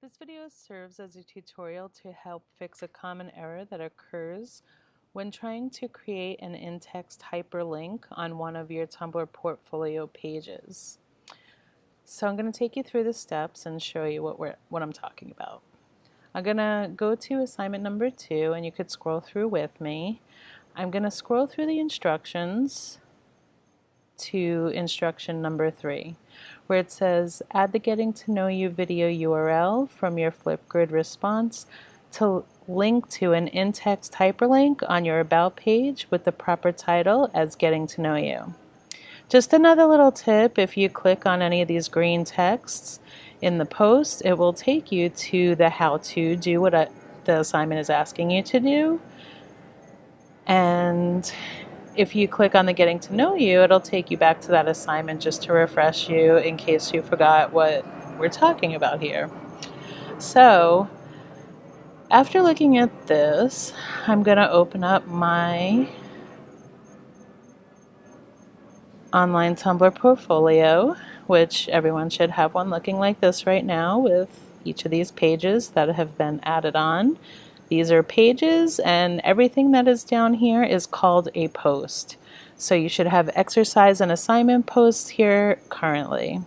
This video serves as a tutorial to help fix a common error that occurs when trying to create an in-text hyperlink on one of your Tumblr portfolio pages. So I'm going to take you through the steps and show you what I'm talking about. I'm going to go to assignment number 2, and you could scroll through with me. I'm going to scroll through the instructions to instruction number 3, where it says add the getting to know you video URL from your Flipgrid response to link to an in-text hyperlink on your about page with the proper title as getting to know you. Just another little tip, if you click on any of these green texts in the post, it will take you to the how to do what the assignment is asking you to do. And if you click on the getting to know you, it'll take you back to that assignment just to refresh you in case you forgot what we're talking about here. So after looking at this, I'm going to open up my online Tumblr portfolio, which everyone should have one looking like this right now with each of these pages that have been added on. These are pages, and everything that is down here is called a post. So you should have exercise and assignment posts here currently.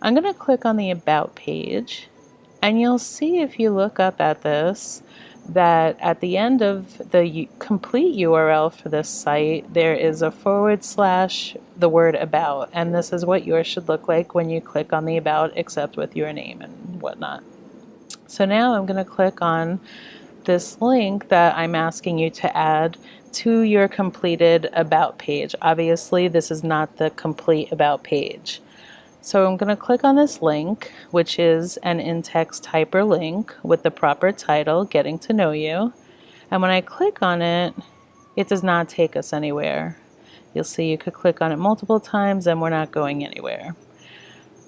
I'm going to click on the About page, and you'll see if you look up at this that at the end of the complete URL for this site, there is a / the word About, and this is what yours should look like when you click on the About, except with your name and whatnot. So now I'm going to click on this link that I'm asking you to add to your completed About page. Obviously, this is not the complete About page. So I'm going to click on this link, which is an in-text hyperlink with the proper title, Getting to Know You. And when I click on it, it does not take us anywhere. You'll see you could click on it multiple times and we're not going anywhere.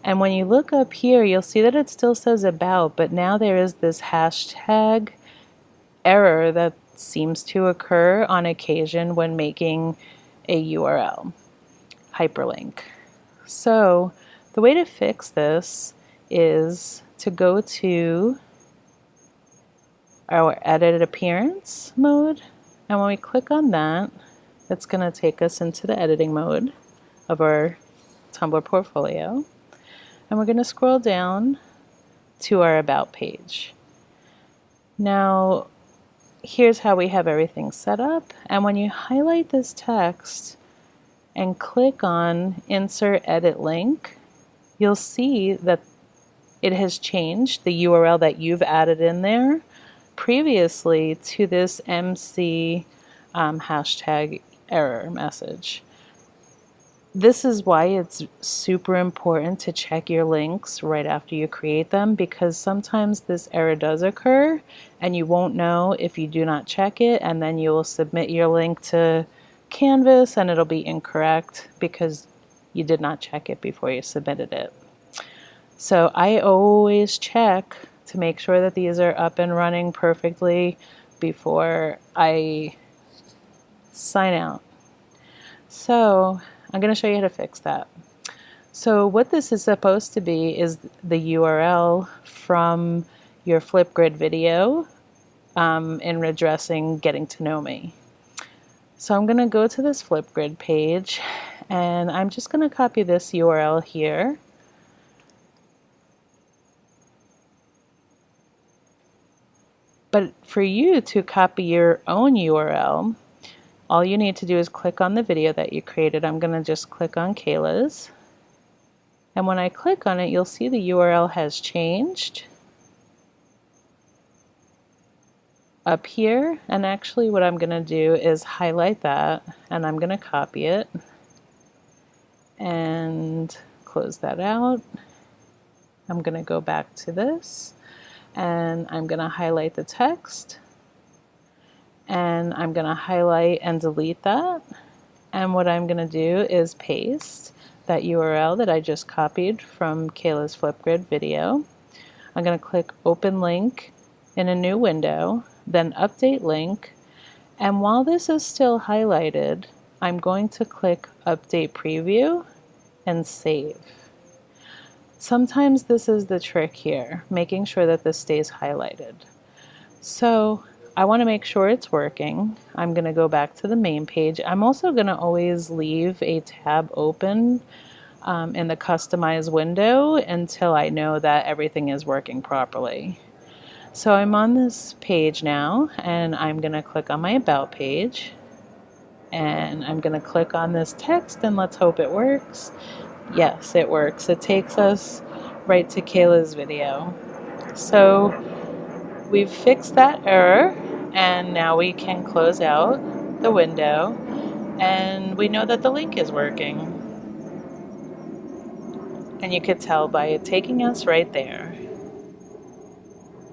And when you look up here, you'll see that it still says About, but now there is this hashtag error that seems to occur on occasion when making a URL hyperlink. So the way to fix this is to go to our edit appearance mode, and when we click on that, it's going to take us into the editing mode of our Tumblr portfolio. And we're going to scroll down to our About page. Now, here's how we have everything set up. And when you highlight this text and click on Insert Edit Link, you'll see that it has changed the URL that you've added in there previously to this MC hashtag error message. This is why it's super important to check your links right after you create them, because sometimes this error does occur and you won't know if you do not check it, and then you will submit your link to Canvas and it'll be incorrect because you did not check it before you submitted it. So I always check to make sure that these are up and running perfectly before I sign out. So I'm going to show you how to fix that. So what this is supposed to be is the URL from your Flipgrid video in addressing Getting to Know Me. So I'm going to go to this Flipgrid page, and I'm just going to copy this URL here. But for you to copy your own URL, all you need to do is click on the video that you created. I'm going to just click on Kayla's. And when I click on it, you'll see the URL has changed up here. And actually what I'm going to do is highlight that, and I'm going to copy it and close that out. I'm going to go back to this, and I'm going to highlight the text. And I'm going to highlight and delete that. And what I'm going to do is paste that URL that I just copied from Kayla's Flipgrid video. I'm going to click Open Link in a new window, then Update Link. And while this is still highlighted, I'm going to click Update Preview and Save. Sometimes this is the trick here, making sure that this stays highlighted. So I want to make sure it's working. I'm going to go back to the main page. I'm also going to always leave a tab open in the customize window until I know that everything is working properly. So I'm on this page now, and I'm going to click on my about page, and I'm going to click on this text, and let's hope it works. Yes, it works. It takes us right to Kayla's video. So we've fixed that error, and now we can close out the window, and we know that the link is working. And you could tell by it taking us right there.